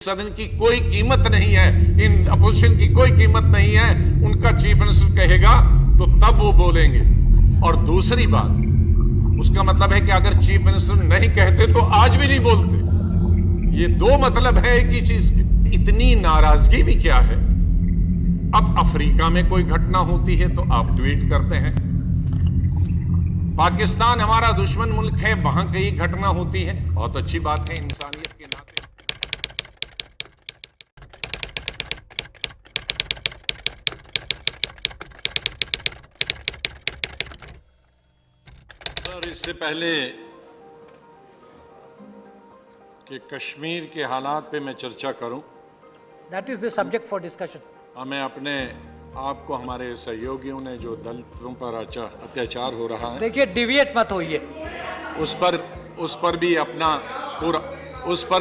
सदन की कोई कीमत नहीं है, इन अपोजिशन की कोई कीमत नहीं है। उनका चीफ मिनिस्टर कहेगा तो तब वो बोलेंगे। और दूसरी बात, उसका मतलब है कि अगर चीफ मिनिस्टर नहीं कहते तो आज भी नहीं बोलते। ये दो मतलब है एक ही चीज के। इतनी नाराजगी भी क्या है? अब अफ्रीका में कोई घटना होती है तो आप ट्वीट करते हैं, पाकिस्तान हमारा दुश्मन मुल्क है, वहां कई घटना होती है, बहुत अच्छी बात है इंसानियत के नाते। सर, इससे पहले कि कश्मीर के हालात पे मैं चर्चा करूं, That is the subject for discussion. मैं अपने आपको हमारे सहयोगियों ने जो दलितों पर अत्याचार हो रहा है, देखिए, डिविएट मत होइए। उस पर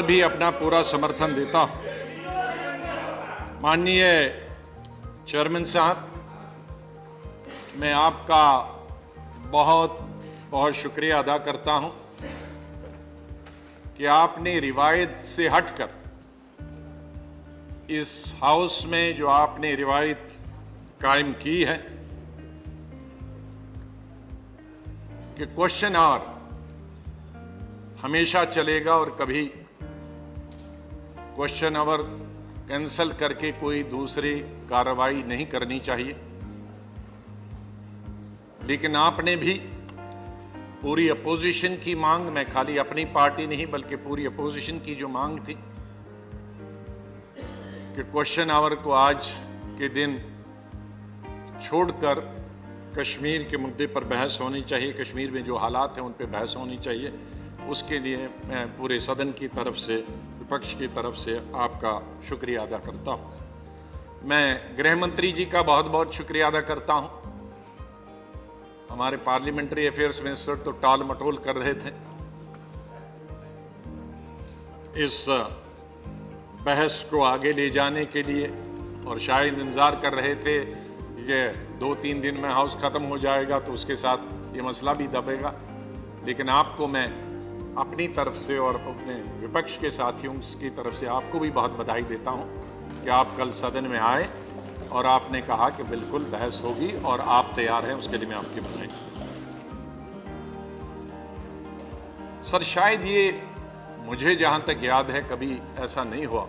भी अपना पूरा समर्थन देता हूं। माननीय चेयरमैन साहब, मैं आपका बहुत बहुत शुक्रिया अदा करता हूं कि आपने रिवायत से हटकर इस हाउस में जो आपने रिवायत कायम की है कि क्वेश्चन आवर हमेशा चलेगा और कभी क्वेश्चन आवर कैंसल करके कोई दूसरी कार्रवाई नहीं करनी चाहिए। लेकिन आपने भी पूरी अपोजिशन की मांग, मैं खाली अपनी पार्टी नहीं बल्कि पूरी अपोजिशन की जो मांग थी कि क्वेश्चन आवर को आज के दिन छोड़कर कश्मीर के मुद्दे पर बहस होनी चाहिए, कश्मीर में जो हालात हैं उन पर बहस होनी चाहिए, उसके लिए मैं पूरे सदन की तरफ से, विपक्ष की तरफ से आपका शुक्रिया अदा करता हूं। मैं गृह मंत्री जी का बहुत बहुत शुक्रिया अदा करता हूं। हमारे पार्लियामेंट्री अफेयर्स मिनिस्टर तो टाल मटोल कर रहे थे, इस बहस को आगे ले जाने के लिए, और शायद इंतजार कर रहे थे कि 2-3 दिन में हाउस खत्म हो जाएगा तो उसके साथ ये मसला भी दबेगा। लेकिन आपको मैं अपनी तरफ से और अपने विपक्ष के साथियों की तरफ से आपको भी बहुत बधाई देता हूं कि आप कल सदन में आए और आपने कहा कि बिल्कुल बहस होगी और आप तैयार हैं, उसके लिए मैं आपकी बधाई। सर, शायद ये, मुझे जहां तक याद है, कभी ऐसा नहीं हुआ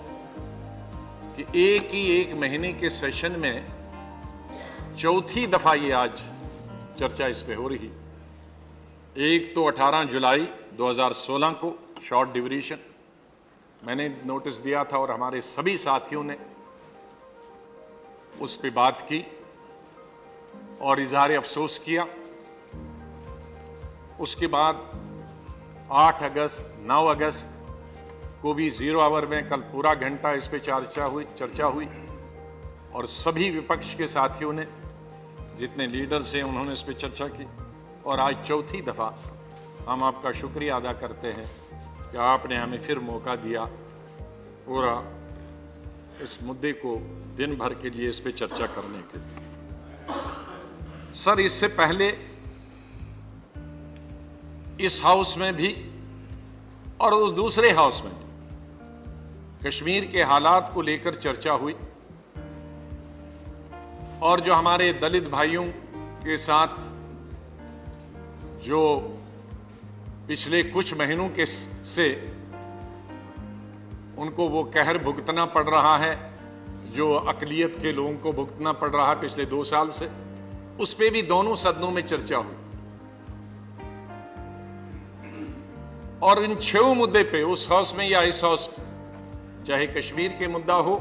कि एक महीने के सेशन में चौथी दफा ये आज चर्चा इस पे हो रही। एक तो 18 जुलाई 2016 को शॉर्ट ड्यूरेशन मैंने नोटिस दिया था और हमारे सभी साथियों ने उस पे बात की और इजहार अफसोस किया। उसके बाद 8 अगस्त 9 अगस्त को भी 0 आवर में कल पूरा घंटा इस पे चर्चा हुई और सभी विपक्ष के साथियों ने, जितने लीडर्स हैं, उन्होंने इस पे चर्चा की। और आज चौथी दफा हम आपका शुक्रिया अदा करते हैं कि आपने हमें फिर मौका दिया पूरा इस मुद्दे को दिन भर के लिए इस पे चर्चा करने के लिए। सर, इससे पहले इस हाउस में भी और उस दूसरे हाउस में भी कश्मीर के हालात को लेकर चर्चा हुई और जो हमारे दलित भाइयों के साथ जो पिछले कुछ महीनों के से उनको वो कहर भुगतना पड़ रहा है, जो अकलियत के लोगों को भुगतना पड़ रहा है पिछले 2 साल से, उस पे भी दोनों सदनों में चर्चा हुई। और इन 6 मुद्दे पे, उस हाउस में या इस हाउस में, चाहे कश्मीर के मुद्दा हो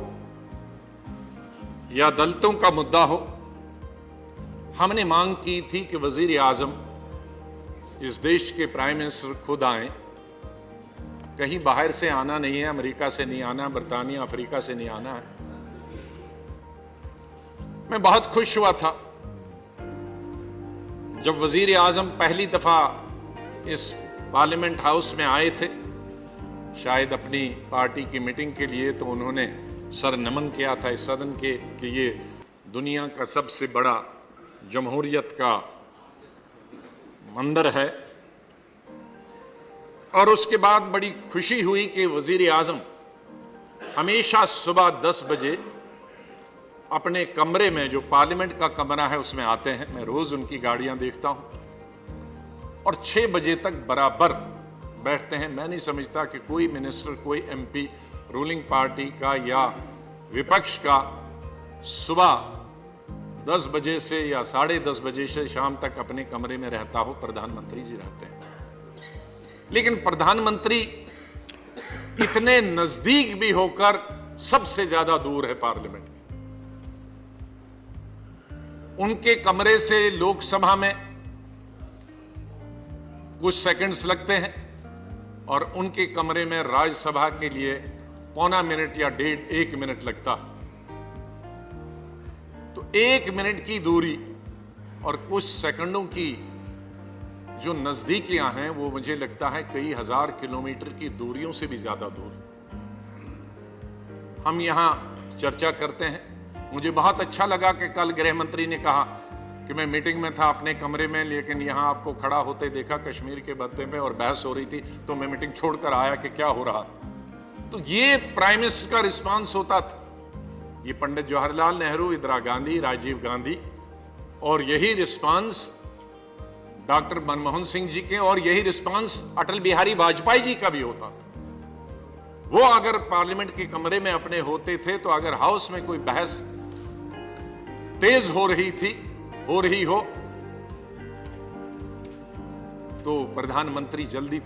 या दलितों का मुद्दा हो, हमने मांग की थी कि वजीर आजम, इस देश के प्राइम मिनिस्टर खुद आए। कहीं बाहर से आना नहीं है, अमेरिका से नहीं आना, बरतानिया, अफ्रीका से नहीं आना है। मैं बहुत खुश हुआ था जब वजीर आजम पहली दफा इस पार्लियामेंट हाउस में आए थे, शायद अपनी पार्टी की मीटिंग के लिए, तो उन्होंने सर नमन किया था इस सदन के कि ये दुनिया का सबसे बड़ा जमहूरियत का मंदिर है। और उसके बाद बड़ी खुशी हुई कि वजीर आजम हमेशा सुबह 10 बजे अपने कमरे में, जो पार्लियामेंट का कमरा है उसमें आते हैं। मैं रोज उनकी गाड़ियां देखता हूं और 6 बजे तक बराबर बैठते हैं। मैं नहीं समझता कि कोई मिनिस्टर, कोई एमपी रूलिंग पार्टी का या विपक्ष का सुबह 10 बजे से या 10:30 बजे से शाम तक अपने कमरे में रहता हो। प्रधानमंत्री जी रहते हैं, लेकिन प्रधानमंत्री इतने नजदीक भी होकर सबसे ज्यादा दूर है पार्लियामेंट के। उनके कमरे से लोकसभा में कुछ सेकंड्स लगते हैं और उनके कमरे में राज्यसभा के लिए पौना मिनट या 1.5 मिनट लगता है। तो 1 मिनट की दूरी और कुछ सेकंडों की जो नजदीकियां हैं, वो मुझे लगता है कई हजार किलोमीटर की दूरियों से भी ज्यादा दूर। हम यहां चर्चा करते हैं। मुझे बहुत अच्छा लगा कि कल गृह मंत्री ने कहा कि मैं मीटिंग में था अपने कमरे में, लेकिन यहां आपको खड़ा होते देखा कश्मीर के मुद्दे में और बहस हो रही थी, तो मैं मीटिंग छोड़कर आया कि क्या हो रहा। तो ये प्राइम मिनिस्टर का रिस्पांस होता था। ये पंडित जवाहरलाल नेहरू, इंदिरा गांधी, राजीव गांधी, और यही रिस्पांस डॉक्टर मनमोहन सिंह जी के, और यही रिस्पांस अटल बिहारी वाजपेयी जी का भी होता था। वो अगर पार्लियामेंट के कमरे में अपने होते थे, तो अगर हाउस में कोई बहस तेज हो रही हो तो प्रधानमंत्री जल्दी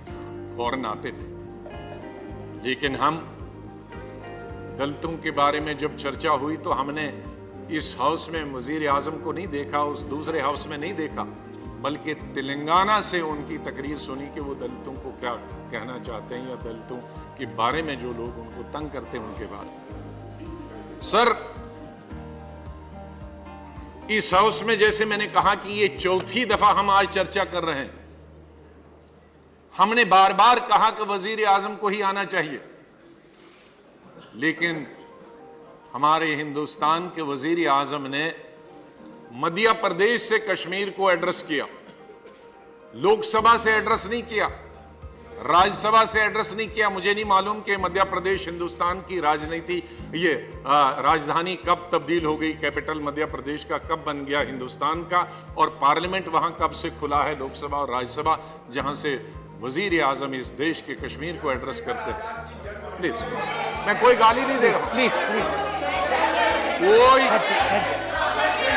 फौरन आते थे। लेकिन हम दलितों के बारे में जब चर्चा हुई तो हमने इस हाउस में वजीर आजम को नहीं देखा, उस दूसरे हाउस में नहीं देखा, बल्कि तेलंगाना से उनकी तकरीर सुनी कि वो दलितों को क्या कहना चाहते हैं, या दलितों के बारे में जो लोग उनको तंग करते हैं उनके बारे। सर, इस हाउस में जैसे मैंने कहा कि ये 4थी दफा हम आज चर्चा कर रहे हैं। हमने बार बार कहा कि वजीर आजम को ही आना चाहिए, लेकिन हमारे हिंदुस्तान के वजीर आजम ने मध्य प्रदेश से कश्मीर को एड्रेस किया, लोकसभा से एड्रेस नहीं किया, राज्यसभा से एड्रेस नहीं किया। मुझे नहीं मालूम कि मध्य प्रदेश हिंदुस्तान की राजनीति, ये राजधानी कब तब्दील हो गई, कैपिटल मध्य प्रदेश का कब बन गया हिंदुस्तान का, और पार्लियामेंट वहां कब से खुला है, लोकसभा और राज्यसभा, जहां से वजीर आजम इस देश के कश्मीर को एड्रेस करते हैं। प्लीज, मैं कोई गाली नहीं दे रहा। प्लीज प्लीज कोई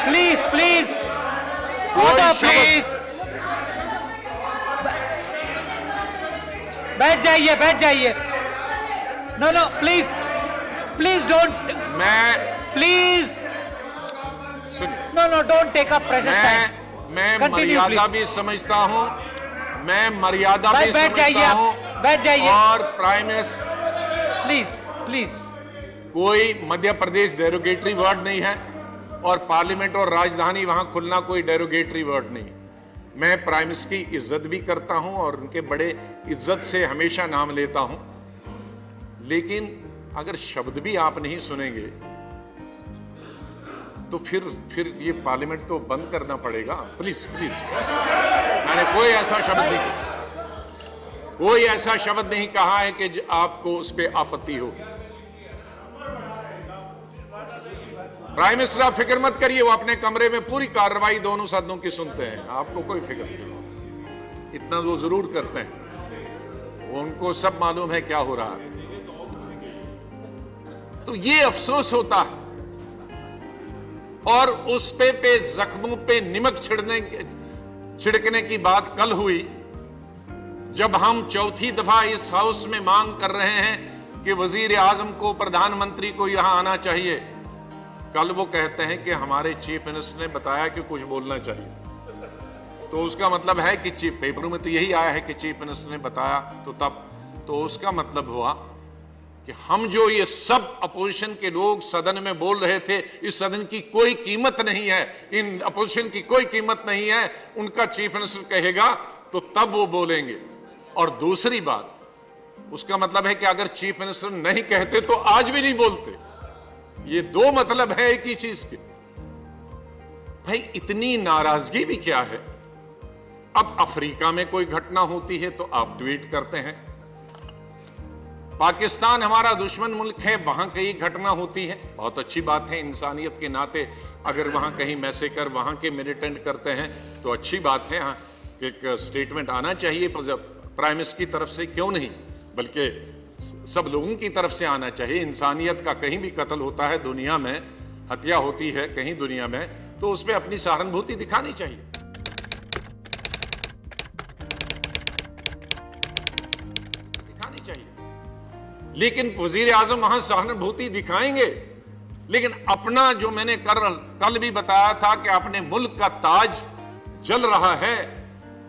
प्लीज प्लीज कोई ऑर्डर शब्द- प्लीज। बैठ जाइए। नो नो प्लीज डोंट, मैं प्लीज सुनिए, no don't take up pressure time. मैं Continue, मर्यादा please. भी समझता हूं, मैं मर्यादा भाई भी बैठ जाइए समझता आप, हूं, बैठ जाइए। और प्राइम मिनिस्टर, प्लीज कोई मध्य प्रदेश डेरोगेटरी वर्ड नहीं है, और पार्लियामेंट और राजधानी वहां खुलना कोई डेरोगेटरी वर्ड नहीं। मैं प्राइम मिनिस्टर की इज्जत भी करता हूं और उनके बड़े इज्जत से हमेशा नाम लेता हूं, लेकिन अगर शब्द भी आप नहीं सुनेंगे तो फिर ये पार्लियामेंट तो बंद करना पड़ेगा। प्लीज मैंने कोई ऐसा शब्द नहीं कहा है कि आपको उस पर आपत्ति हो। प्राइम मिनिस्टर, आप फिक्र मत करिए, वो अपने कमरे में पूरी कार्रवाई दोनों सदनों की सुनते हैं, आपको कोई फिक्र नहीं। इतना वो जरूर करते हैं, वो उनको सब मालूम है क्या हो रहा है। तो ये अफसोस होता है, और उस पे जख्मों पे निमक छिड़कने की बात कल हुई, जब हम 4थी दफा इस हाउस में मांग कर रहे हैं कि वजीर आजम को, प्रधानमंत्री को यहां आना चाहिए। कल वो कहते हैं कि हमारे चीफ मिनिस्टर ने बताया कि कुछ बोलना चाहिए, तो उसका मतलब है कि चीफ, पेपरों में तो यही आया है कि चीफ मिनिस्टर ने बताया, तो उसका मतलब हुआ कि हम जो ये सब अपोजिशन के लोग सदन में बोल रहे थे, इस सदन की कोई कीमत नहीं है, इन अपोजिशन की कोई कीमत नहीं है, उनका चीफ मिनिस्टर कहेगा तो तब वो बोलेंगे। और दूसरी बात, उसका मतलब है कि अगर चीफ मिनिस्टर नहीं कहते तो आज भी नहीं बोलते। ये दो मतलब है एक ही चीज के। भाई, इतनी नाराजगी भी क्या है? अब अफ्रीका में कोई घटना होती है तो आप ट्वीट करते हैं, पाकिस्तान हमारा दुश्मन मुल्क है, वहां कई घटना होती है, बहुत अच्छी बात है। इंसानियत के नाते अगर वहां कहीं मैसेकर वहां के मिलिटेंट करते हैं तो अच्छी बात है। हाँ, एक स्टेटमेंट आना चाहिए प्राइम मिनिस्टर की तरफ से, क्यों नहीं, बल्कि सब लोगों की तरफ से आना चाहिए। इंसानियत का कहीं भी कत्ल होता है दुनिया में, हत्या होती है कहीं दुनिया में, तो उसमें अपनी सहानुभूति दिखानी चाहिए। दिखानी चाहिए। लेकिन वजीर आजम वहां सहानुभूति दिखाएंगे, लेकिन अपना जो मैंने कल भी बताया था कि अपने मुल्क का ताज जल रहा है,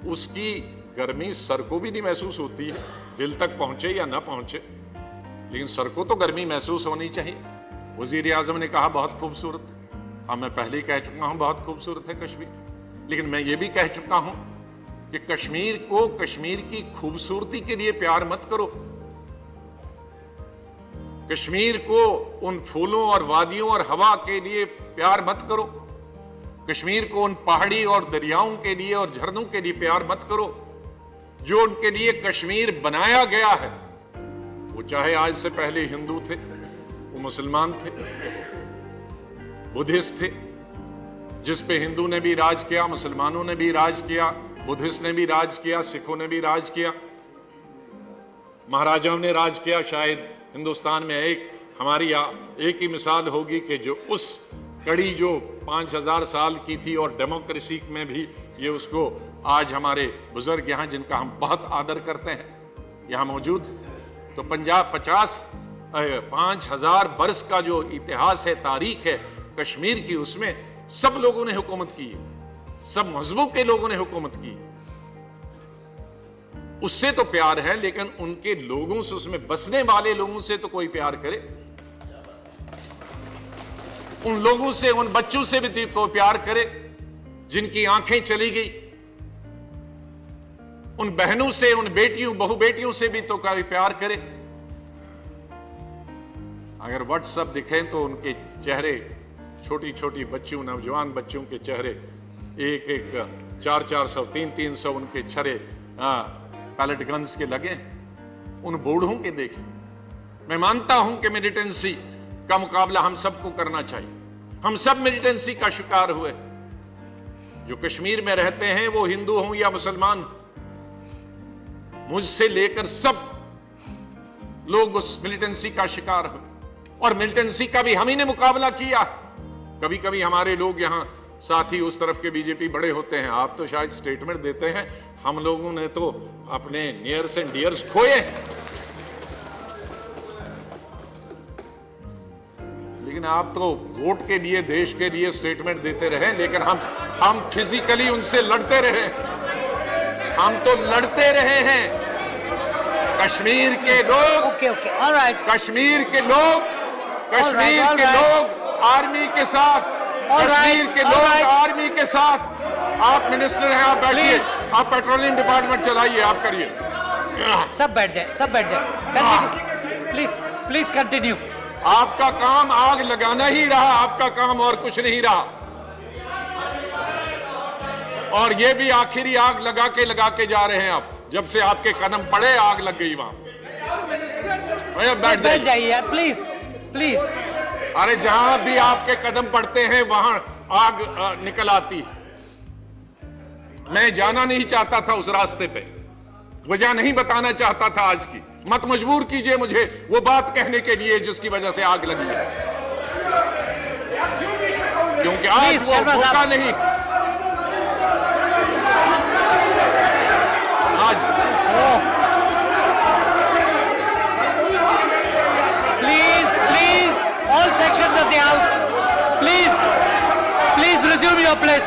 उसकी गर्मी सर को भी नहीं महसूस होती है, दिल तक पहुंचे या ना पहुंचे, लेकिन सर को तो गर्मी महसूस होनी चाहिए। वजीर आजम ने कहा बहुत खूबसूरत है। हाँ, मैं पहले ही कह चुका हूं बहुत खूबसूरत है कश्मीर, लेकिन मैं ये भी कह चुका हूं कि कश्मीर को कश्मीर की खूबसूरती के लिए प्यार मत करो। कश्मीर को उन फूलों और वादियों और हवा के लिए प्यार मत करो। कश्मीर को उन पहाड़ी और दरियाओं के लिए और झरनों के लिए प्यार मत करो जो उनके लिए कश्मीर बनाया गया है। वो चाहे आज से पहले हिंदू थे, वो मुसलमान थे, बुद्धिस्ट थे, जिस पे हिंदू ने भी राज किया, मुसलमानों ने भी राज किया, बुद्धिस्ट ने भी राज किया, सिखों ने भी राज किया, महाराजाओं ने राज किया। शायद हिंदुस्तान में हमारी एक ही मिसाल होगी कि जो उस कड़ी जो 5000 साल की थी और डेमोक्रेसी में भी ये उसको आज हमारे बुजुर्ग यहाँ जिनका हम बहुत आदर करते हैं यहाँ मौजूद, तो 5000 वर्ष का जो इतिहास है, तारीख है कश्मीर की, उसमें सब लोगों ने हुकूमत की है, सब मजहबों के लोगों ने हुकूमत की। उससे तो प्यार है, लेकिन उनके लोगों से, उसमें बसने वाले लोगों से तो कोई प्यार करे। उन लोगों से, उन बच्चों से भी कोई प्यार करे जिनकी आंखें चली गई। उन बहनों से, उन बेटियों बहु बेटियों से भी तो कोई प्यार करे। अगर व्हाट्सएप दिखे तो उनके चेहरे, छोटी छोटी बच्चियों, नौजवान बच्चों के चेहरे, एक 400 300 उनके छरे पैलेट गन्स के लगे। उन बूढ़ों के देखे। मैं मानता हूं कि मिलिटेंसी का मुकाबला हम सबको करना चाहिए। हम सब मिलिटेंसी का शिकार हुए। जो कश्मीर में रहते हैं वो हिंदू हों या मुसलमान, मुझसे लेकर सब लोग उस मिलिटेंसी का शिकार हुए, और मिलिटेंसी का भी हम ही ने मुकाबला किया। कभी कभी हमारे लोग यहां साथी उस तरफ के बीजेपी बड़े होते हैं, आप तो शायद स्टेटमेंट देते हैं, हम लोगों ने तो अपने नियर्स एंड डियर्स खोए। लेकिन आप तो वोट के लिए, देश के लिए स्टेटमेंट देते रहे, लेकिन हम फिजिकली उनसे लड़ते रहे। हम तो लड़ते रहे हैं। कश्मीर के लोग, कश्मीर के लोग आर्मी के साथ, कश्मीर के लोग आर्मी के साथ। आप मिनिस्टर हैं, आप बैठिए, आप पेट्रोलियम डिपार्टमेंट चलाइए, आप करिए। सब बैठ जाए, सब बैठ जाए। Please please continue. आपका काम आग लगाना ही रहा, आपका काम और कुछ नहीं रहा। और ये भी आखिरी आग लगा के जा रहे हैं आप। जब से आपके कदम पड़े आग लग गई वहां। बैठ जाइए प्लीज प्लीज। अरे जहां भी आपके कदम पड़ते हैं वहां आग निकल आती है। मैं जाना नहीं चाहता था उस रास्ते पे, वजह नहीं बताना चाहता था आज की। मत मजबूर कीजिए मुझे वो बात कहने के लिए जिसकी वजह से आग लगी, क्योंकि आज वो मौका नहीं। आज please all sections of the house, please resume your place.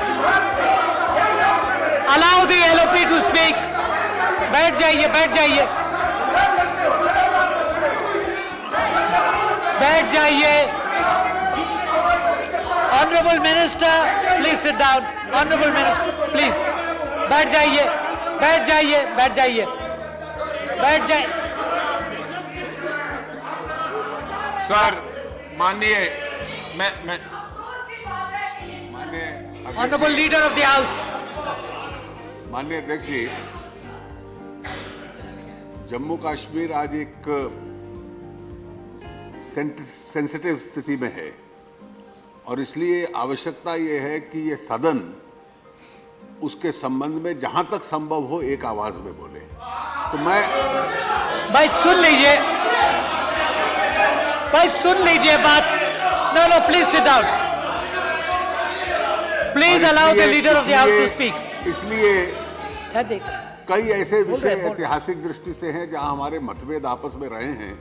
Allow the LOP to speak. बैठ जाइए, बैठ जाइए, बैठ जाइए। Honourable minister please sit down. Honourable minister please बैठ जाइए, बैठ जाइए, बैठ जाइए, बैठ जाइए। सर माननीय, मैं honourable leader of the house. माननीय अध्यक्ष जी, जम्मू कश्मीर आज एक सेंसिटिव स्थिति में है और इसलिए आवश्यकता ये है कि ये सदन उसके संबंध में जहां तक संभव हो एक आवाज में बोले। तो मैं भाई सुन लीजिए, भाई सुन लीजिए बात। No no, please sit down, please allow the leader of the house to speak. इसलिए हाँ जी, कई ऐसे विषय ऐतिहासिक दृष्टि से हैं जहां हमारे मतभेद आपस में रहे हैं,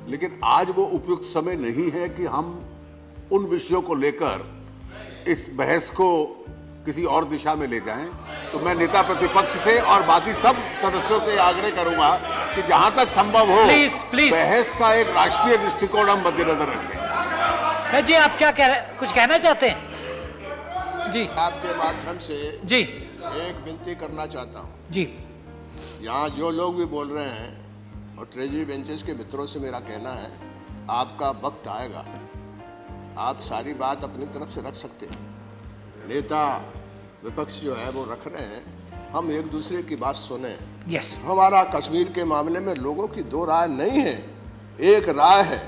लेकिन आज वो उपयुक्त समय नहीं है कि हम उन विषयों को लेकर इस बहस को किसी और दिशा में ले जाएं। तो मैं नेता प्रतिपक्ष से और बाकी सब सदस्यों से आग्रह करूंगा कि जहां तक संभव हो प्लीज बहस का एक राष्ट्रीय दृष्टिकोण हम मद्देनजर रखें। सर जी, आप क्या कह रहे, कुछ कहना चाहते हैं? जी, आपके माध्यम से जी एक विनती करना चाहता हूँ। जी, यहाँ जो लोग भी बोल रहे हैं और ट्रेजरी बेंचेस के मित्रों से मेरा कहना है, आपका वक्त आएगा, आप सारी बात अपनी तरफ से रख सकते हैं। नेता विपक्ष जो है वो रख रहे हैं, हम एक दूसरे की बात सुने। यस, हमारा कश्मीर के मामले में लोगों की दो राय नहीं है, एक राय है,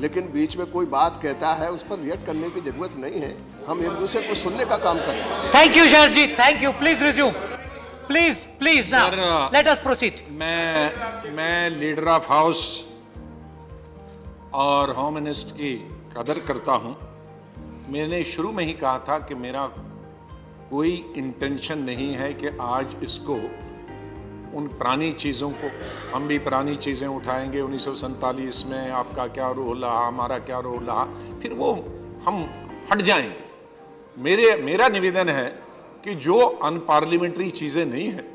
लेकिन बीच में कोई बात कहता है उस पर रिएक्ट करने की जरूरत नहीं है। हम एक दूसरे को सुनने का काम करें। Thank you Sharad ji, thank you. Please resume, please please now let us proceed. मैं लीडर ऑफ हाउस और होम मिनिस्टर की कदर करता हूं। मैंने शुरू में ही कहा था कि मेरा कोई इंटेंशन नहीं है कि आज इसको उन पुरानी चीज़ों को, हम भी पुरानी चीज़ें उठाएंगे, 1947 में आपका क्या रोल रहा, हमारा क्या रोल रहा, फिर वो हम हट जाएंगे। मेरा निवेदन है कि जो अनपार्लियामेंट्री चीज़ें नहीं हैं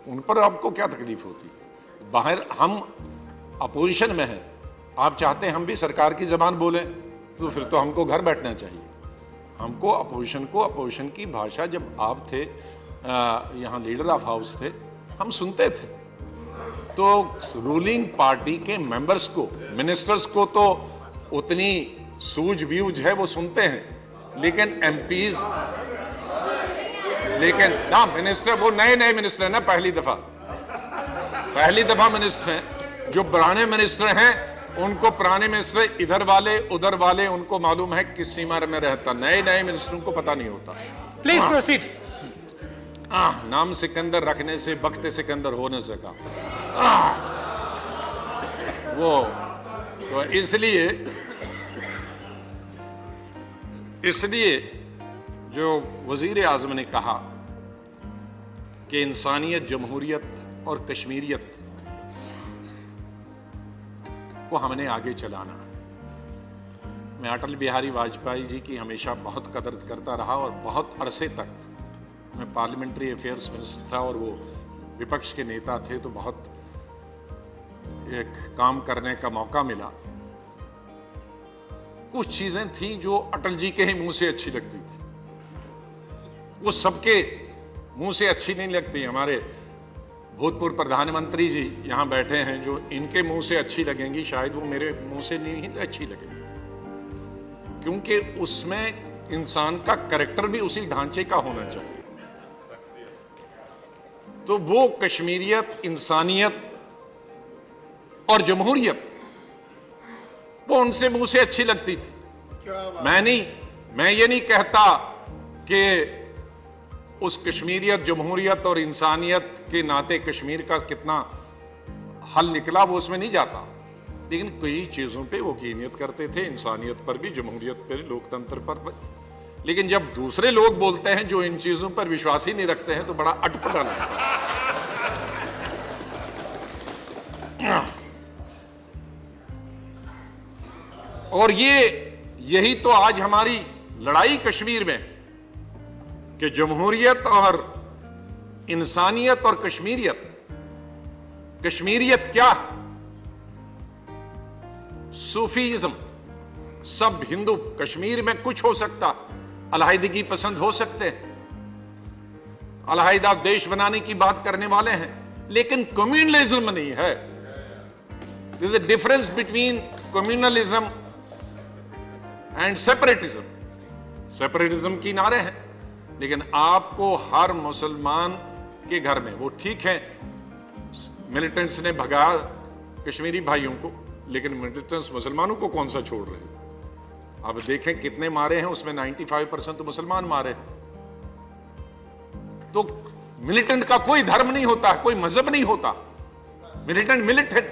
उन पर आपको क्या तकलीफ होती है? बाहर हम अपोजिशन में हैं, आप चाहते हैं हम भी सरकार की ज़बान बोलें, तो फिर तो हमको घर बैठना चाहिए। हमको अपोजिशन की भाषा, जब आप थे यहाँ लीडर ऑफ हाउस थे, हम सुनते थे। तो रूलिंग पार्टी के मेंबर्स को, मिनिस्टर्स को तो उतनी सूझबूझ है, वो सुनते हैं, लेकिन एमपीज, लेकिन ना मिनिस्टर, वो नए मिनिस्टर हैं ना, पहली दफा मिनिस्टर हैं। जो पुराने मिनिस्टर हैं उनको पुराने मिनिस्टर इधर वाले उधर वाले उनको मालूम है किस सीमा में रहता, नए मिनिस्टरों को पता नहीं होता। Please proceed. नाम सिकंदर रखने से बख्त सिकंदर हो न सका। वो तो इसलिए जो वजीर आजम ने कहा कि इंसानियत, जमहूरियत और कश्मीरियत को हमने आगे चलाना। मैं अटल बिहारी वाजपेयी जी की हमेशा बहुत कदर करता रहा और बहुत अरसे तक मैं पार्लियामेंट्री अफेयर्स मिनिस्टर था और वो विपक्ष के नेता थे, तो बहुत एक काम करने का मौका मिला। कुछ चीजें थी जो अटल जी के ही मुंह से अच्छी लगती थी, वो सबके मुंह से अच्छी नहीं लगती। हमारे भूतपूर्व प्रधानमंत्री जी यहां बैठे हैं, जो इनके मुंह से अच्छी लगेंगी, शायद वो मेरे मुंह से नहीं अच्छी लगेंगी, क्योंकि उसमें इंसान का कैरेक्टर भी उसी ढांचे का होना चाहिए। तो वो कश्मीरियत, इंसानियत और जमहूरियत वो उनसे मुंह से अच्छी लगती थी। मैं ये नहीं कहता कि उस कश्मीरियत, जमहूरियत और इंसानियत के नाते कश्मीर का कितना हल निकला वो उसमें नहीं जाता, लेकिन कई चीजों पे वो यकीनियत करते थे, इंसानियत पर भी, जमहूरियत पर, लोकतंत्र पर। लेकिन जब दूसरे लोग बोलते हैं जो इन चीजों पर विश्वास ही नहीं रखते हैं, तो बड़ा अटपटा लगता है। और यही तो आज हमारी लड़ाई कश्मीर में, कि जमहूरियत और इंसानियत और कश्मीरियत क्या है? सूफीइज्म, सब हिंदू, कश्मीर में कुछ हो सकता, अलहाइदगी पसंद हो सकते हैं, अलहाइदा देश बनाने की बात करने वाले हैं, लेकिन कम्युनलिज्म नहीं है। There is a difference between communalism and separatism. Separatism की नारे हैं, लेकिन आपको हर मुसलमान के घर में, वो ठीक है मिलिटेंट्स ने भगा कश्मीरी भाइयों को, लेकिन मिलिटेंट्स मुसलमानों को कौन सा छोड़ रहे हैं? अब देखें कितने मारे हैं, उसमें 95% तो मुसलमान मारे हैं। तो मिलिटेंट का कोई धर्म नहीं होता, कोई मजहब नहीं होता। मिलिटेंट मिलिटेंट,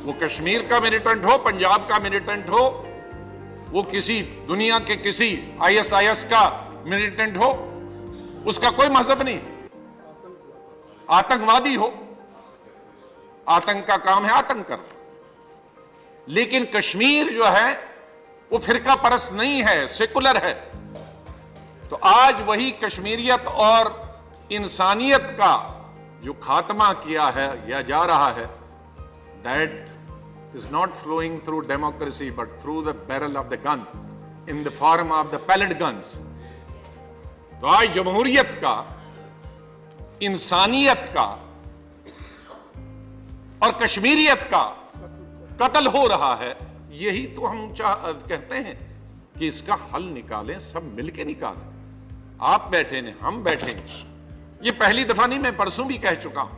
वो कश्मीर का मिलिटेंट हो, पंजाब का मिलिटेंट हो, वो किसी दुनिया के किसी ISIS का मिलिटेंट हो, उसका कोई मजहब नहीं। आतंकवादी हो, आतंक का काम है आतंक करना। लेकिन कश्मीर जो है वो फिरका परस्त नहीं है, सेकुलर है। तो आज वही कश्मीरियत और इंसानियत का जो खात्मा किया है या जा रहा है, that is not flowing through democracy but through the barrel of the gun in the form of the pellet guns. तो आज जमहूरियत का, इंसानियत का और कश्मीरियत का कत्ल हो रहा है। यही तो हम कहते हैं कि इसका हल निकालें, सब मिलके निकालें। आप बैठे ने, हम बैठे, ये पहली दफा नहीं, मैं परसों भी कह चुका हूं।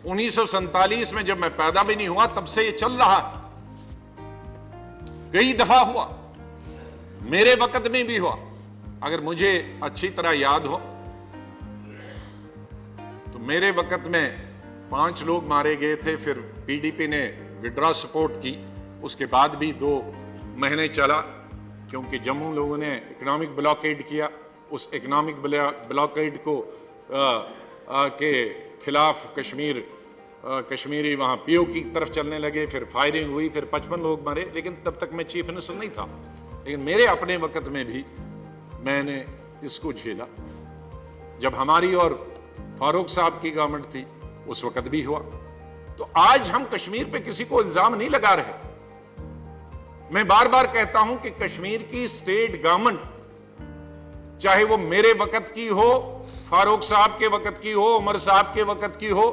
1947 में जब मैं पैदा भी नहीं हुआ तब से ये चल रहा है, कई दफा हुआ, मेरे वक्त में भी हुआ। अगर मुझे अच्छी तरह याद हो तो मेरे वक्त में 5 लोग मारे गए थे, फिर PDP ने विड्रॉ सपोर्ट की, उसके बाद भी 2 महीने चला क्योंकि जम्मू लोगों ने इकोनॉमिक ब्लॉकेड किया। उस इकोनॉमिक ब्लॉकेड को के खिलाफ कश्मीरी वहां PO की तरफ चलने लगे, फिर फायरिंग हुई, फिर 55 लोग मरे। लेकिन तब तक मैं चीफ मिनिस्टर नहीं था, लेकिन मेरे अपने वक्त में भी मैंने इसको झेला। जब हमारी और फारूक साहब की गवर्नमेंट थी उस वक्त भी हुआ। तो आज हम कश्मीर पे किसी को इल्जाम नहीं लगा रहे। मैं बार बार कहता हूं कि कश्मीर की स्टेट गवर्नमेंट, चाहे वो मेरे वक्त की हो, फारूक साहब के वक्त की हो, उमर साहब के वक्त की हो,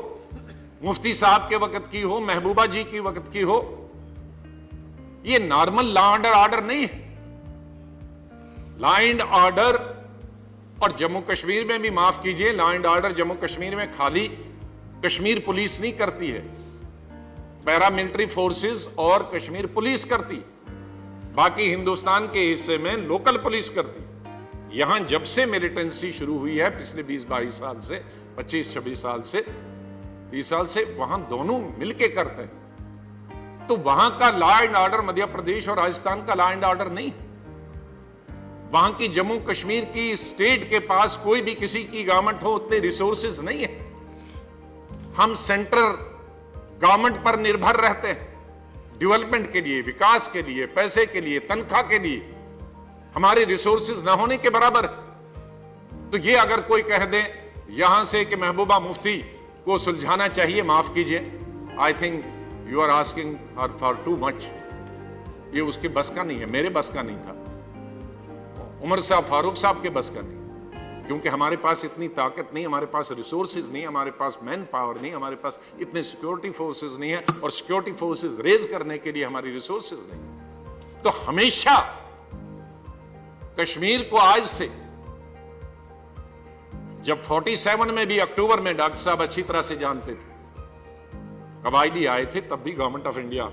मुफ्ती साहब के वक्त की हो, महबूबा जी की वक्त की हो, ये नॉर्मल लॉ एंड ऑर्डर नहीं है। लॉ एंड ऑर्डर, और जम्मू कश्मीर में भी माफ कीजिए, law and order Jammu Kashmir में खाली कश्मीर पुलिस नहीं करती है, पैरामिलिट्री फोर्सेस और कश्मीर पुलिस करती, बाकी हिंदुस्तान के हिस्से में लोकल पुलिस करती। यहां जब से मिलिटेंसी शुरू हुई है पिछले 20-22 साल से, 25-26 साल से, 30 साल से, वहां दोनों मिलके करते हैं। तो वहां का law and order Madhya Pradesh और राजस्थान का लॉ एंड ऑर्डर नहीं। वहां की जम्मू कश्मीर की स्टेट के पास कोई भी किसी की गवर्नमेंट हो उतने रिसोर्सेज नहीं है। हम सेंट्रल गवर्नमेंट पर निर्भर रहते हैं डेवलपमेंट के लिए, विकास के लिए, पैसे के लिए, तनख्वाह के लिए। हमारे रिसोर्सेज ना होने के बराबर। तो ये अगर कोई कह दे यहां से कि महबूबा मुफ्ती को सुलझाना चाहिए, माफ कीजिए, I think you are asking for too much. ये उसके बस का नहीं है, मेरे बस का नहीं था, उमर साहब, फारूक साहब के बस का नहीं, क्योंकि हमारे पास इतनी ताकत नहीं, हमारे पास रिसोर्सेज नहीं, हमारे पास मैन पावर नहीं, हमारे पास इतने सिक्योरिटी फोर्सेज नहीं है, और सिक्योरिटी फोर्सेज रेज करने के लिए हमारी रिसोर्सेज नहीं। तो हमेशा कश्मीर को आज से, जब 47 में भी अक्टूबर में डॉक्टर साहब अच्छी तरह से जानते थे, कबायली आए थे, तब भी गवर्नमेंट ऑफ इंडिया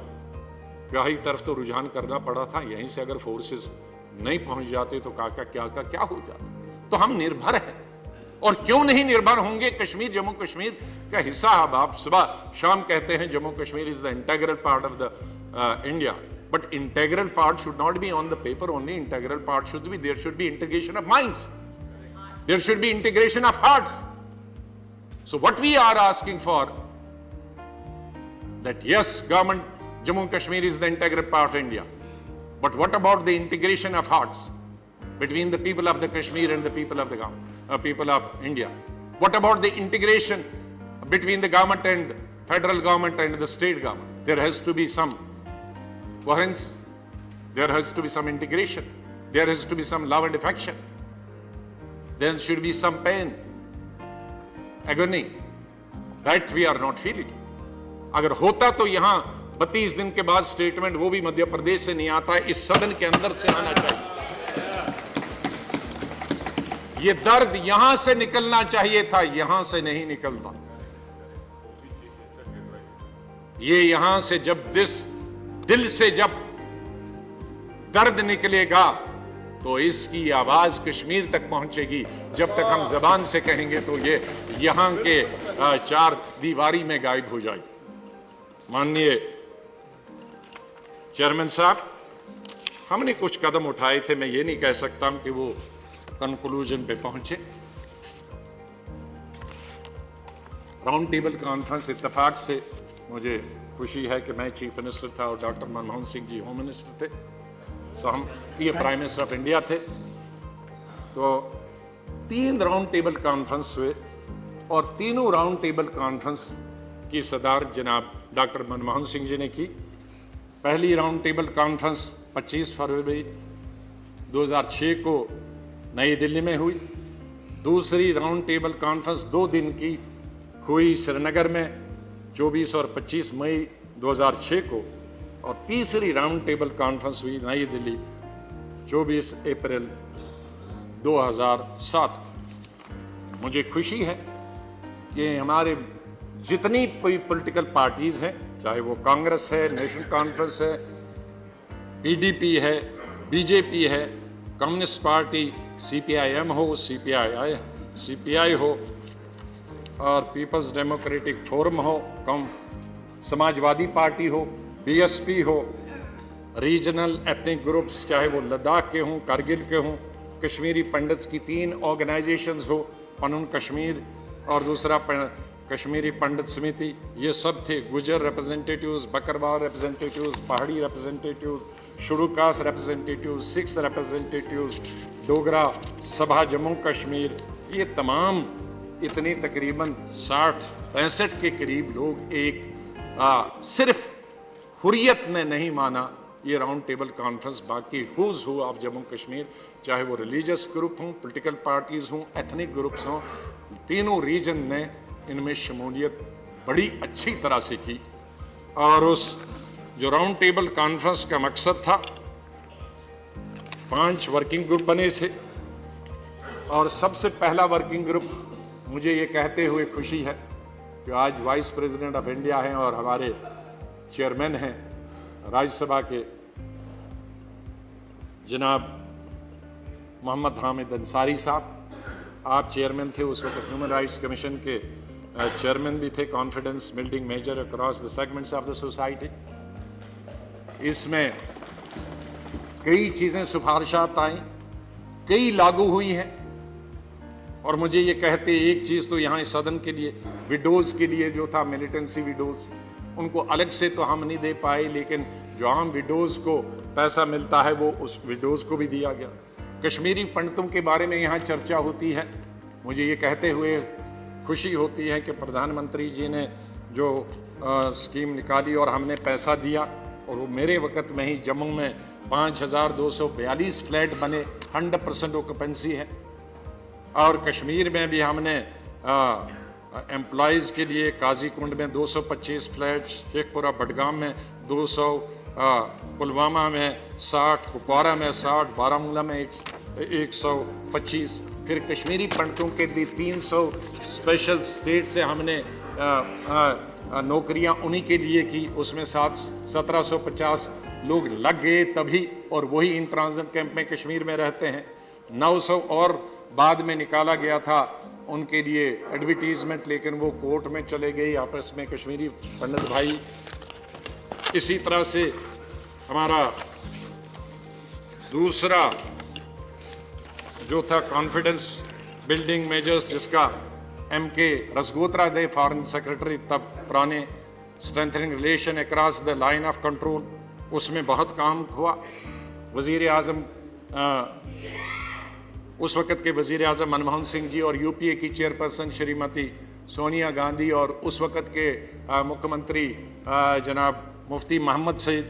का ही तरफ तो रुझान करना पड़ा था। यहीं से अगर फोर्सेस नहीं पहुंच जाते तो क्या हो जाता। तो हम निर्भर हैं, और क्यों नहीं निर्भर होंगे। कश्मीर जम्मू कश्मीर का हिस्सा। अब आप सुबह शाम कहते हैं Jammu Kashmir is the integral part of the India, but integral part should not be on the paper only. Integral part should be, there should be integration of minds, there should be integration of hearts. So what we are asking for, that yes, government Jammu Kashmir is the integral part of India, but what about the integration of hearts between the people of the Kashmir and the people of the people of India? What about the integration between the government and federal government and the state government? There has to be some coherence, there has to be some integration, there has to be some love and affection, there should be some pain, agony that we are not feeling. अगर होता तो यहां 32 दिन के बाद statement, वो भी मध्य प्रदेश से नहीं आता, इस सदन के अंदर से आना चाहिए। ये दर्द यहां से निकलना चाहिए था, यहां से नहीं निकलता। ये यहां से जब दिल से जब दर्द निकलेगा तो इसकी आवाज कश्मीर तक पहुंचेगी। जब तक हम जबान से कहेंगे तो ये यहां के चार दीवारी में गायब हो जाएगी। माननीय चेयरमैन साहब, हमने कुछ कदम उठाए थे, मैं ये नहीं कह सकता कि वो कंक्लूजन पे पहुंचे। राउंड टेबल कॉन्फ्रेंस इत्तेफाक से मुझे खुशी है कि मैं चीफ मिनिस्टर था और doctor Manmohan Singh ji home minister थे, तो हम ये प्राइम मिनिस्टर ऑफ इंडिया थे। तो 3 राउंड टेबल कॉन्फ्रेंस हुए और तीनों राउंड टेबल कॉन्फ्रेंस की सदारत जनाब डॉक्टर मनमोहन सिंह जी ने की। पहली राउंड टेबल कॉन्फ्रेंस 25 फरवरी 2006 को नई दिल्ली में हुई। दूसरी राउंड टेबल कॉन्फ्रेंस 2 दिन की हुई श्रीनगर में 24 और 25 मई 2006 को, और तीसरी राउंड टेबल कॉन्फ्रेंस हुई नई दिल्ली 24 अप्रैल 2007। मुझे खुशी है कि हमारे जितनी पॉलिटिकल पार्टीज हैं, चाहे वो कांग्रेस है, नेशनल कॉन्फ्रेंस है, पीडीपी है, बीजेपी है, कम्युनिस्ट पार्टी सीपीआईएम हो, सीपीआई हो, और पीपल्स डेमोक्रेटिक फोरम हो, समाजवादी पार्टी हो, बीएसपी हो, रीजनल एथनिक ग्रुप्स चाहे वो लद्दाख के हों, कारगिल के हों, कश्मीरी पंडित्स की 3 ऑर्गेनाइजेशंस हो, पनुन कश्मीर और दूसरा कश्मीरी पंडित समिति, ये सब थे। गुजर रिप्रेजेंटेटिव्स, बकरवाल रिप्रेजेंटेटिव्स, पहाड़ी representatives, schedule caste representatives, Sikhs representatives, Dogra सभा जम्मू कश्मीर, ये तमाम इतने तकरीबन 60-65 के करीब लोग एक सिर्फ हुर्रियत ने नहीं माना ये राउंड टेबल कॉन्फ्रेंस, बाकी हुज हो आप जम्मू कश्मीर, चाहे वो रिलीजियस ग्रुप हों, पॉलिटिकल पार्टीज हों, एथनिक ग्रुप्स हों, तीनों रीजन ने इनमें शमूलियत बड़ी अच्छी तरह से की। और उस जो राउंड टेबल कॉन्फ्रेंस का मकसद था, 5 वर्किंग ग्रुप बने थे, और सबसे पहला वर्किंग ग्रुप, मुझे ये कहते हुए खुशी है कि आज वाइस प्रेसिडेंट ऑफ इंडिया हैं और हमारे चेयरमैन हैं राज्यसभा के जनाब मोहम्मद हामिद अंसारी साहब। आप चेयरमैन थे उस वक्त, ह्यूमन राइट्स कमीशन के चेयरमैन भी थे, confidence building measure across the segments of the society. इसमें कई चीज़ें सिफारिशात आई, कई लागू हुई हैं, और मुझे ये कहते एक चीज़ तो यहाँ इस सदन के लिए, विडोज़ के लिए जो था मिलिटेंसी विडोज़, उनको अलग से तो हम नहीं दे पाए, लेकिन जो आम विडोज़ को पैसा मिलता है वो उस विडोज़ को भी दिया गया। कश्मीरी पंडितों के बारे में यहाँ चर्चा होती है, मुझे ये कहते हुए खुशी होती है कि प्रधानमंत्री जी ने जो स्कीम निकाली और हमने पैसा दिया, और वो मेरे वक्त में ही जम्मू में 5242 फ्लैट बने, 100% ऑक्यूपेंसी है। और कश्मीर में भी हमने एम्प्लॉयज़ के लिए काजी कुंड में 225 फ्लैट, शेखपुरा बडगाम में 200, पुलवामा में 60, कुपवारा में 60, बारामूला में 125, फिर कश्मीरी पंडितों के लिए 300 स्पेशल स्टेट से हमने नौकरियां उन्हीं के लिए की, उसमें 1750 लोग लग गए तभी, और वही इन ट्रांजिट कैंप में कश्मीर में रहते हैं। 900 और बाद में निकाला गया था उनके लिए एडवर्टीजमेंट, लेकिन वो कोर्ट में चले गए आपस में कश्मीरी पंडित भाई। इसी तरह से हमारा दूसरा जो था कॉन्फिडेंस बिल्डिंग मेजर्स, जिसका MK रसगोत्रा थे फॉरेन सेक्रेटरी तब पुराने, strengthening relation across the line of control, उसमें बहुत काम हुआ। वज़ीर आज़म उस वक़्त के वज़ीर आज़म मनमोहन सिंह जी और UPA की चेयरपर्सन श्रीमती सोनिया गांधी और उस वक़्त के मुख्यमंत्री जनाब मुफ्ती मोहम्मद सईद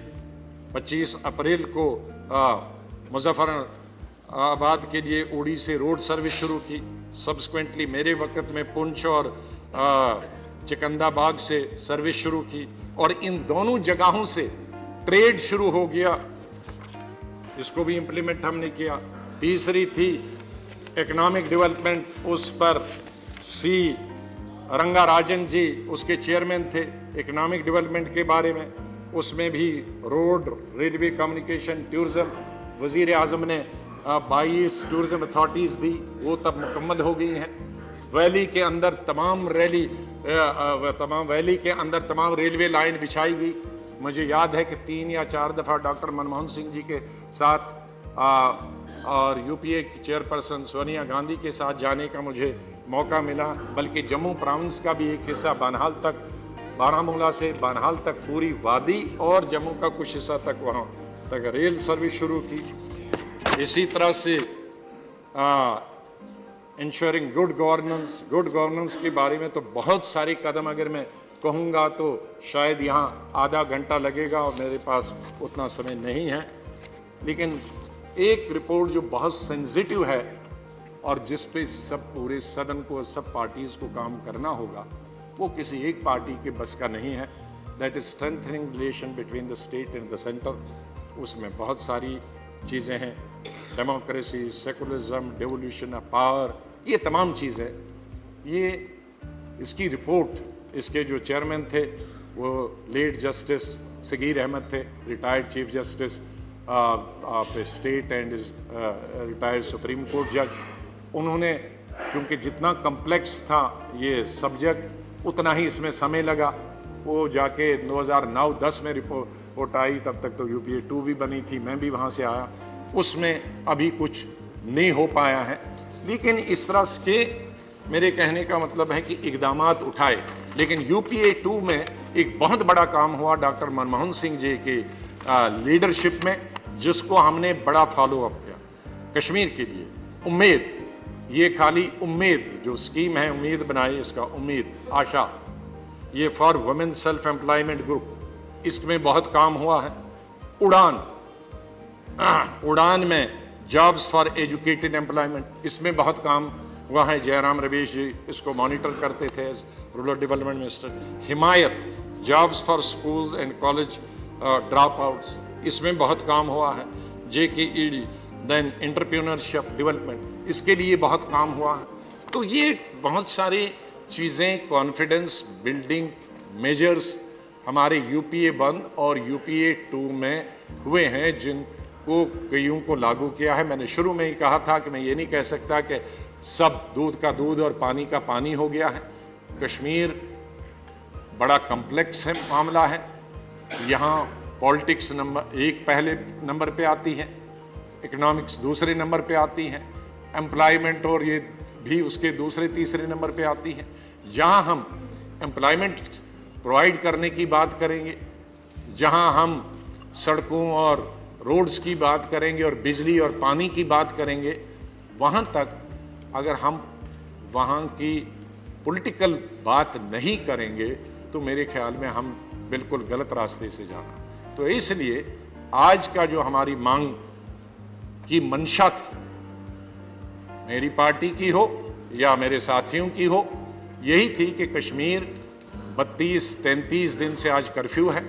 25 अप्रैल को मुजफ्फराबाद के लिए उड़ी से रोड सर्विस शुरू की। सब्सिक्वेंटली मेरे वक़्त में पुंछ और चिकंदाबाग से सर्विस शुरू की, और इन दोनों जगहों से ट्रेड शुरू हो गया, इसको भी इम्प्लीमेंट हमने किया। तीसरी थी इकोनॉमिक डेवलपमेंट, उस पर C रंगाराजन जी उसके चेयरमैन थे। इकोनॉमिक डेवलपमेंट के बारे में, उसमें भी रोड, रेलवे, कम्युनिकेशन, टूरिज्म, वज़ीर आज़म ने 22 टूरिज्म अथॉरिटीज़ दी, वो तब मुकम्मल हो गई हैं। वैली के अंदर तमाम वैली के अंदर तमाम रेलवे लाइन बिछाई गई। मुझे याद है कि 3 या 4 दफ़ा डॉक्टर मनमोहन सिंह जी के साथ और यूपीए की चेयरपर्सन सोनिया गांधी के साथ जाने का मुझे मौका मिला। बल्कि जम्मू प्रोविंस का भी एक हिस्सा बानहाल तक, बारामूला से बानहाल तक पूरी वादी और जम्मू का कुछ हिस्सा तक वहाँ तक रेल सर्विस शुरू की। इसी तरह से इंश्योरिंग गुड गवर्नेंस के बारे में तो बहुत सारे कदम अगर मैं कहूँगा तो शायद यहाँ आधा घंटा लगेगा और मेरे पास उतना समय नहीं है। लेकिन एक रिपोर्ट जो बहुत सेंसिटिव है और जिस पे सब पूरे सदन को, सब पार्टीज को काम करना होगा, वो किसी एक पार्टी के बस का नहीं है। That is strengthening relation between the state and the centre. उसमें बहुत सारी चीज़ें हैं, democracy, secularism, devolution of power, ये तमाम चीज़ें। ये इसकी रिपोर्ट, इसके जो चेयरमैन थे वो लेट जस्टिस सगीर अहमद थे, retired chief justice of state and retired supreme court जज। उन्होंने, क्योंकि जितना कम्प्लेक्स था ये सब्जेक्ट उतना ही इसमें समय लगा। वो जाके 2009-10 में रिपोर्ट आई, तब तक तो यूपीए 2 भी बनी थी, मैं भी वहाँ से आया। उसमें अभी कुछ नहीं हो पाया है। लेकिन इस तरह के मेरे कहने का मतलब है कि इक़दामात उठाए। लेकिन यूपीए 2 में एक बहुत बड़ा काम हुआ डॉक्टर मनमोहन सिंह जी की लीडरशिप में, जिसको हमने बड़ा फॉलो अप किया। कश्मीर के लिए उम्मीद, ये खाली उम्मीद जो स्कीम है, उम्मीद बनाई, इसका उम्मीद, आशा, ये for women self employment group, इसमें बहुत काम हुआ है। उड़ान में जॉब्स फॉर एजुकेटेड एम्प्लॉयमेंट, इसमें बहुत काम हुआ है। जयराम रमेश जी इसको मॉनिटर करते थे as rural development minister. Himayat, jobs for schools and college drop outs, इसमें बहुत काम हुआ है। JKED, देन एंटरप्रेन्योरशिप डेवलपमेंट, इसके लिए बहुत काम हुआ है। तो ये बहुत सारी चीज़ें, कॉन्फिडेंस बिल्डिंग मेजर्स हमारे यूपीए 1 और यूपीए 2 में हुए हैं, जिनको कईयों को लागू किया है। मैंने शुरू में ही कहा था कि मैं ये नहीं कह सकता कि सब दूध का दूध और पानी का पानी हो गया है। कश्मीर बड़ा कम्प्लेक्स है, मामला है। यहाँ पॉलिटिक्स पहले नंबर पे आती है, इकोनॉमिक्स दूसरे नंबर पे आती है, एम्प्लॉयमेंट और ये भी उसके दूसरे तीसरे नंबर पे आती है। जहाँ हम एम्प्लॉयमेंट प्रोवाइड करने की बात करेंगे, जहाँ हम सड़कों और रोड्स की बात करेंगे और बिजली और पानी की बात करेंगे, वहाँ तक अगर हम वहाँ की पॉलिटिकल बात नहीं करेंगे तो मेरे ख्याल में हम बिल्कुल गलत रास्ते से जाना। तो इसलिए आज का जो हमारी मांग की मंशा थी, मेरी पार्टी की हो या मेरे साथियों की हो, यही थी कि कश्मीर 32-33 दिन से आज कर्फ्यू है,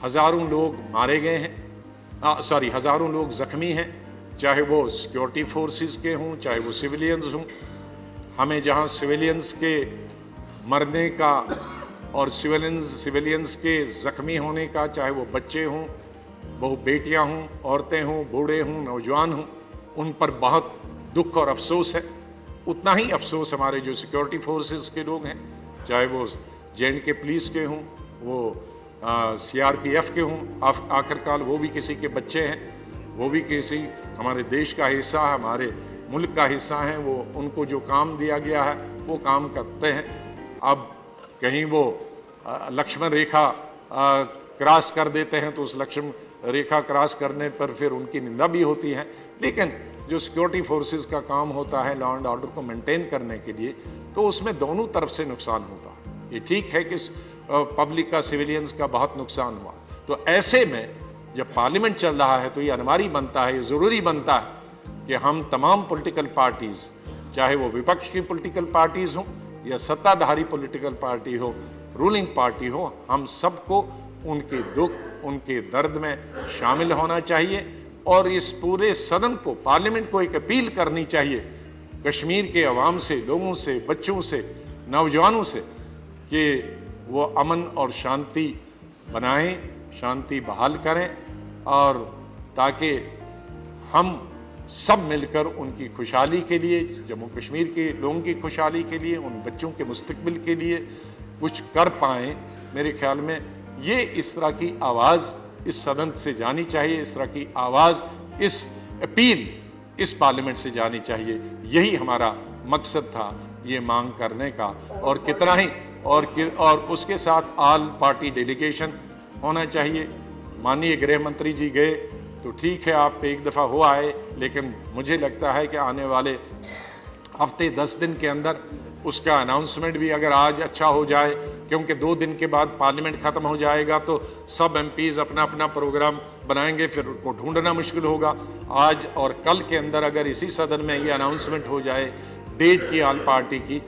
हज़ारों लोग मारे गए हैं, हज़ारों लोग ज़ख्मी हैं, चाहे वो सिक्योरिटी फोर्सेस के हों, चाहे वो सिविलियंस हों। हमें जहां सिविलियंस के मरने का और सिविलियंस के ज़ख्मी होने का, चाहे वो बच्चे हों, वो बेटियां हों, औरतें हों, बूढ़े हों, नौजवान हों, उन पर बहुत दुख और अफसोस है। उतना ही अफसोस हमारे जो सिक्योरिटी फोर्सेस के लोग हैं, चाहे वो JNK पुलिस के हों, वो CRPF के हों, आखिरकार वो भी किसी के बच्चे हैं, वो भी किसी हमारे देश का हिस्सा है, हमारे मुल्क का हिस्सा है। वो उनको जो काम दिया गया है वो काम करते हैं। अब कहीं वो लक्ष्मण रेखा क्रॉस कर देते हैं तो उस लक्ष्मण रेखा क्रॉस करने पर फिर उनकी निंदा भी होती है। लेकिन जो सिक्योरिटी फोर्सेस का काम होता है लॉ एंड ऑर्डर को मेंटेन करने के लिए, तो उसमें दोनों तरफ से नुकसान होता है। ये ठीक है कि पब्लिक का, सिविलियंस का बहुत नुकसान हुआ। तो ऐसे में जब पार्लियामेंट चल रहा है तो ये अनिवार्य बनता है, ये ज़रूरी बनता है कि हम तमाम पॉलिटिकल पार्टीज़, चाहे वो विपक्ष की पॉलिटिकल पार्टीज़ हों या सत्ताधारी पॉलिटिकल पार्टी हो, रूलिंग पार्टी हो, हम सबको उनके दुख, उनके दर्द में शामिल होना चाहिए। और इस पूरे सदन को, पार्लियामेंट को एक अपील करनी चाहिए कश्मीर के अवाम से, लोगों से, बच्चों से, नौजवानों से, कि वो अमन और शांति बनाएं, शांति बहाल करें, और ताकि हम सब मिलकर उनकी खुशहाली के लिए, जम्मू कश्मीर के लोगों की खुशहाली के लिए, उन बच्चों के मुस्तकबिल के लिए कुछ कर पाएं। मेरे ख्याल में ये इस तरह की आवाज़ इस सदन से जानी चाहिए, इस तरह की आवाज़, इस अपील इस पार्लियामेंट से जानी चाहिए। यही हमारा मकसद था ये मांग करने का, और कितना ही और उसके साथ ऑल पार्टी डेलीगेशन होना चाहिए। माननीय गृह मंत्री जी गए तो ठीक है, आप एक दफ़ा हो आए, लेकिन मुझे लगता है कि आने वाले हफ्ते 10 दिन के अंदर उसका अनाउंसमेंट भी अगर आज अच्छा हो जाए, क्योंकि 2 दिन के बाद पार्लियामेंट ख़त्म हो जाएगा तो सब एमपीज़ अपना अपना प्रोग्राम बनाएंगे, फिर उनको ढूंढना मुश्किल होगा। आज और कल के अंदर अगर इसी सदन में ये अनाउंसमेंट हो जाए डेट की ऑल पार्टी की,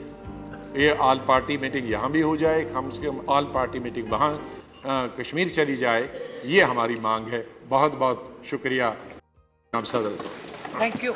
ये ऑल पार्टी मीटिंग यहाँ भी हो जाए, कम से कम ऑल पार्टी मीटिंग वहाँ कश्मीर चली जाए, ये हमारी मांग है। बहुत बहुत शुक्रिया जनाब सदर। Thank you.